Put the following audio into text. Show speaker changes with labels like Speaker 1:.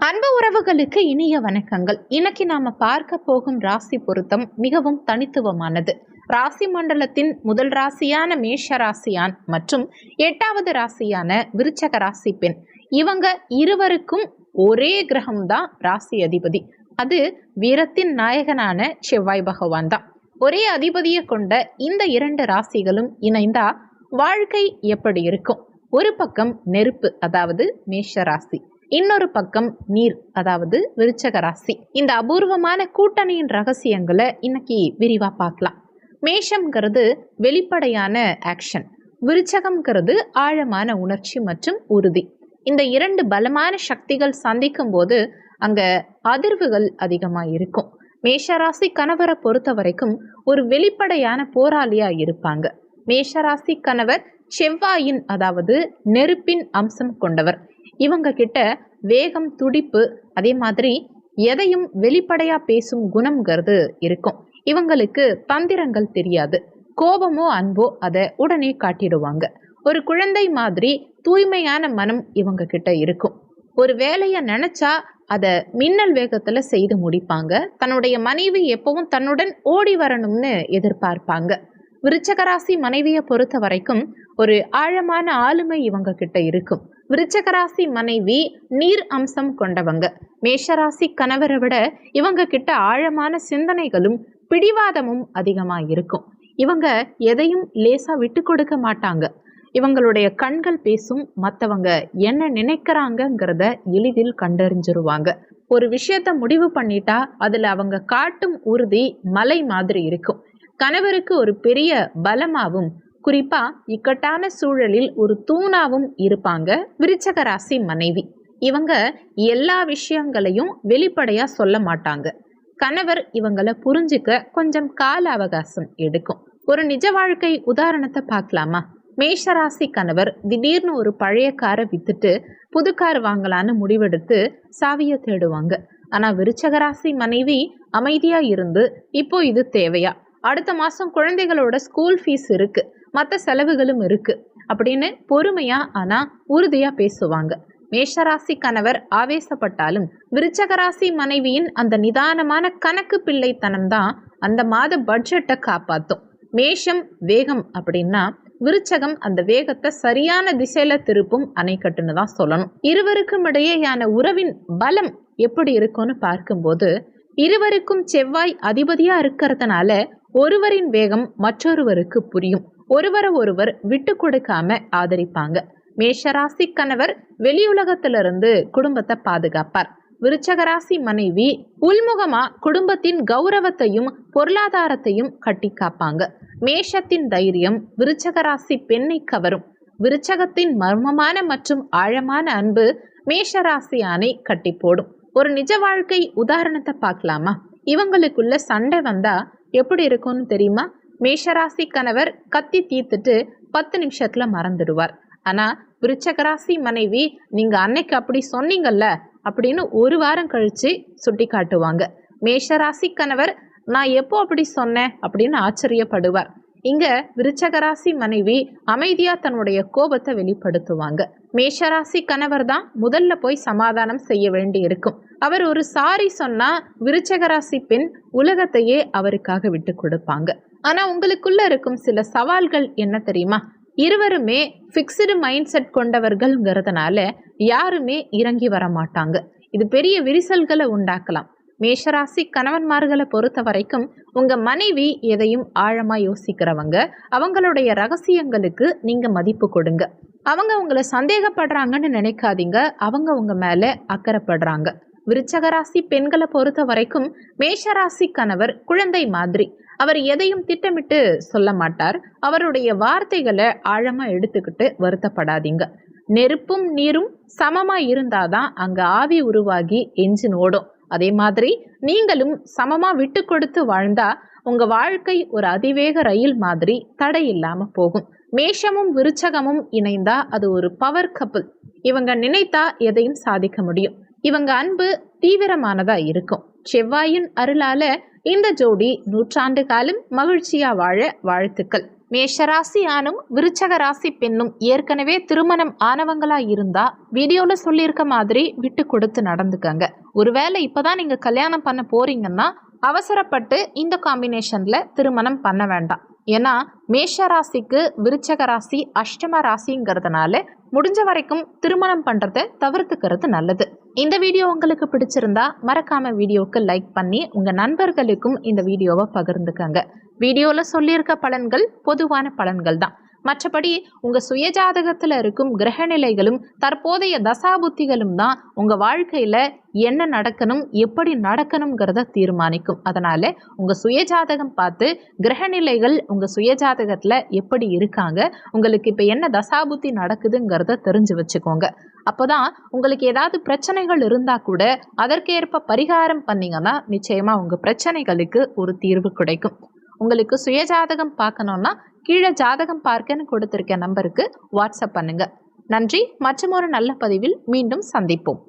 Speaker 1: அன்பு உறவுகளுக்கு இனிய வணக்கங்கள். இன்னைக்கு நாம பார்க்க போகும் ராசி பொருத்தம் மிகவும் தனித்துவமானது. ராசி மண்டலத்தின் முதல் ராசியான மேஷ ராசியான் மற்றும் 8வது ராசியான விருச்சக ராசி பெண், இவங்க இருவருக்கும் ஒரே கிரகம்தான் ராசி அதிபதி. அது வீரத்தின் நாயகனான செவ்வாய் பகவான் தான். ஒரே அதிபதியை கொண்ட இந்த இரண்டு ராசிகளும் இணைந்தா வாழ்க்கை எப்படி இருக்கும்? ஒரு பக்கம் நெருப்பு, அதாவது மேஷ ராசி, இன்னொரு பக்கம் நீர், அதாவது விருச்சக ராசி. இந்த அபூர்வமான கூட்டணியின் ரகசியங்களை இன்னைக்கு விரிவா பார்க்கலாம். மேஷம்ங்கிறது வெளிப்படையான ஆக்ஷன், விருச்சகம்ங்கிறது ஆழமான உணர்ச்சி மற்றும் உறுதி. இந்த இரண்டு பலமான சக்திகள் சந்திக்கும் போது அங்க அதிர்வுகள் அதிகமா இருக்கும். மேஷராசி கணவரை பொறுத்த வரைக்கும் ஒரு வெளிப்படையான போராளியா இருப்பாங்க. மேஷராசி கணவர் செவ்வாயின், அதாவது நெருப்பின் அம்சம் கொண்டவர். இவங்க கிட்ட வேகம், துடிப்பு, அதே மாதிரி எதையும் வெளிப்படையா பேசும் குணம்ங்கிறது இருக்கும். இவங்களுக்கு தந்திரங்கள் தெரியாது. கோபமோ அன்போ அதை உடனே காட்டிடுவாங்க. ஒரு குழந்தை மாதிரி தூய்மையான மனம் இவங்க கிட்ட இருக்கும். ஒரு வேலையை நினைச்சா அதை மின்னல் வேகத்துல செய்து முடிப்பாங்க. தன்னுடைய மனைவி எப்பவும் தன்னுடன் ஓடி வரணும்னு எதிர்பார்ப்பாங்க. விருச்சகராசி மனைவியை பொறுத்த வரைக்கும் ஒரு ஆழமான ஆளுமை இவங்க கிட்ட இருக்கும். விருச்சகராசி மனைவி நீர் அம்சம் கொண்டவங்க. மேஷராசி கணவரை விட இவங்க கிட்ட ஆழமான சிந்தனைகளும் பிடிவாதமும் அதிகமா இருக்கும். இவங்க எதையும் லேசா விட்டு கொடுக்க மாட்டாங்க. இவங்களுடைய கண்கள் பேசும். மற்றவங்க என்ன நினைக்கிறாங்கிறத எளிதில் கண்டறிஞ்சிருவாங்க. ஒரு விஷயத்த முடிவு பண்ணிட்டா அதுல அவங்க காட்டும் உறுதி மலை மாதிரி இருக்கும். கணவருக்கு ஒரு பெரிய பலமாவும், குறிப்பா இக்கட்டான சூழலில் ஒரு தூணாவும் இருப்பாங்க விருச்சக ராசி மனைவி. இவங்க எல்லா விஷயங்களையும் வெளிப்படையா சொல்ல மாட்டாங்க. கணவர் இவங்களை புரிஞ்சுக்க கொஞ்சம் கால அவகாசம் எடுக்கும். ஒரு நிஜ வாழ்க்கை உதாரணத்தை பார்க்கலாமா? மேஷராசி கணவர் திடீர்னு ஒரு பழைய காரை வித்துட்டு புது கார் வாங்கலான்னு முடிவெடுத்து சாவியை தேடுவாங்க. ஆனா விருச்சகராசி மனைவி அமைதியா இருந்து, இப்போ இது தேவையா, அடுத்த மாசம் குழந்தைகளோட ஸ்கூல் ஃபீஸ் இருக்கு, மற்ற செலவுகளும் இருக்கு அப்படின்னு பொறுமையா ஆனா உறுதியா பேசுவாங்க. மேஷராசி கணவர் ஆவேசப்பட்டாலும் விருச்சகராசி மனைவியின் அந்த நிதானமான கணக்கு பிள்ளைத்தனம் தான் அந்த மாத பட்ஜெட்டை காப்பாத்தும். மேஷம் வேகம் அப்படின்னா விருச்சகம் அந்த வேகத்தை சரியான திசையில திருப்பும் அணைக்கட்டுன்னு தான் சொல்லணும். இருவருக்கும் இடையேயான உறவின் பலம் எப்படி இருக்கும்னு பார்க்கும்போது, இருவருக்கும் செவ்வாய் அதிபதியா இருக்கிறதுனால ஒருவரின் வேகம் மற்றொருவருக்கு புரியும். ஒருவரை ஒருவர் விட்டு கொடுக்காம ஆதரிப்பாங்க. மேஷராசி கணவர் வெளியுலகத்திலிருந்து குடும்பத்தை பாதுகாப்பார். விருச்சகராசி மனைவி உள்முகமா குடும்பத்தின் கௌரவத்தையும் பொருளாதாரத்தையும் கட்டி காப்பாங்க. மேஷத்தின் தைரியம் விருச்சகராசி பெண்ணை கவரும். விருச்சகத்தின் மர்மமான மற்றும் ஆழமான அன்பு மேஷராசி ஆணை கட்டி போடும். ஒரு நிஜ வாழ்க்கை உதாரணத்தை பார்க்கலாமா? இவங்களுக்குள்ள சண்டை வந்தா எப்படி இருக்கும்னு தெரியுமா? மேஷராசி கணவர் கத்தி தீர்த்துட்டு 10 நிமிஷத்துல மறந்துடுவார். ஆனா விருச்சகராசி மனைவி, நீங்க அன்னைக்கு அப்படி சொன்னீங்கல்ல அப்படின்னு ஒரு வாரம் கழிச்சு சுட்டி காட்டுவாங்க. மேஷராசி கணவர், நான் எப்போ அப்படி சொன்னேன் அப்படின்னு ஆச்சரியப்படுவார். இங்க விருச்சகராசி மனைவி அமைதியா தன்னுடைய கோபத்தை வெளிப்படுத்துவாங்க. மேஷராசி கணவர் தான் முதல்ல போய் சமாதானம் செய்ய வேண்டி இருக்கும். அவர் ஒரு சாரி சொன்னா விருச்சகராசி பெண் உலகத்தையே அவருக்காக விட்டு கொடுப்பாங்க. ஆனா உங்களுக்குள்ள இருக்கும் சில சவால்கள் என்ன தெரியுமா? இருவருமே ஃபிக்ஸ்டு மைண்ட் செட் கொண்டவர்கள்ங்கிறதுனால யாருமே இறங்கி வர மாட்டாங்க. இது பெரிய விரிசல்களை உண்டாக்கலாம். மேஷராசி கணவன்மார்களை பொறுத்த வரைக்கும் உங்க மனைவி எதையும் ஆழமா யோசிக்கிறவங்க. அவங்களுடைய ரகசியங்களுக்கு நீங்க மதிப்பு கொடுங்க. அவங்க உங்களை சந்தேகப்படுறாங்கன்னு நினைக்காதீங்க. அவங்க உங்க மேல அக்கறைப்படுறாங்க. விருச்சகராசி பெண்களை பொறுத்த வரைக்கும் மேஷராசி கணவர் குழந்தை மாதிரி. அவர் எதையும் திட்டமிட்டு சொல்ல மாட்டார். அவருடைய வார்த்தைகளை ஆழமா எடுத்துக்கிட்டு வருத்தப்படாதீங்க. நெருப்பும் நீரும் சமமா இருந்தாதான் அங்க ஆவி உருவாகி என்ஜின் ஓடும். அதே மாதிரி நீங்களும் சமமா விட்டு கொடுத்து வாழ்ந்தா உங்க வாழ்க்கை ஒரு அதிவேக ரயில் மாதிரி தடை இல்லாம போகும். மேஷமும் விருச்சகமும் இணைந்தா அது ஒரு பவர் கப்பல். இவங்க நினைத்தா எதையும் சாதிக்க முடியும். இவங்க அன்பு தீவிரமானதா இருக்கும். செவ்வாயின் அருளால இந்த ஜோடி 100 ஆண்டு காலம் மகிழ்ச்சியா வாழ வாழ்த்துக்கள். மேஷராசி ஆணும் விருச்சக ராசி பெண்ணும் ஏற்கனவே திருமணம் ஆனவங்களா இருந்தா வீடியோல சொல்லியிருக்க மாதிரி விட்டு கொடுத்து நடந்துக்கங்க. ஒருவேளை இப்பதான் நீங்க கல்யாணம் பண்ண போறீங்கன்னா அவசரப்பட்டு இந்த காம்பினேஷன்ல திருமணம் பண்ண வேண்டாம். ஏன்னா மேஷ ராசிக்கு விருச்சக ராசி அஷ்டம ராசிங்கிறதுனால முடிஞ்ச வரைக்கும் திருமணம் பண்றதை தவிர்த்துக்கிறது நல்லது. இந்த வீடியோ உங்களுக்கு பிடிச்சிருந்தா மறக்காம வீடியோக்கு லைக் பண்ணி உங்க நண்பர்களுக்கும் இந்த வீடியோவை பகிர்ந்துக்கங்க. வீடியோல சொல்லியிருக்க பலன்கள் பொதுவான பலன்கள் தான். மற்றபடி உங்க சுயஜாதகத்துல இருக்கும் கிரகநிலைகளும் தற்போதைய தசாபுத்திகளும் தான் உங்க வாழ்க்கையில என்ன நடக்கணும் எப்படி நடக்கணுங்கிறத தீர்மானிக்கும். அதனால உங்க சுயஜாதகம் பார்த்து கிரகநிலைகள் உங்க சுயஜாதகத்துல எப்படி இருக்காங்க, உங்களுக்கு இப்ப என்ன தசாபுத்தி நடக்குதுங்கிறத தெரிஞ்சு வச்சுக்கோங்க. அப்போதான் உங்களுக்கு ஏதாவது பிரச்சனைகள் இருந்தா கூட அதற்கேற்ப பரிகாரம் பண்ணீங்கன்னா நிச்சயமா உங்க பிரச்சனைகளுக்கு ஒரு தீர்வு கிடைக்கும். உங்களுக்கு சுயஜாதகம் பார்க்கணும்னா கீழே ஜாதகம் பார்க்கன்னு கொடுத்திருக்க நம்பருக்கு வாட்ஸ்அப் பண்ணுங்க. நன்றி. மற்றும் ஒரு நல்ல பதிவில் மீண்டும் சந்திப்போம்.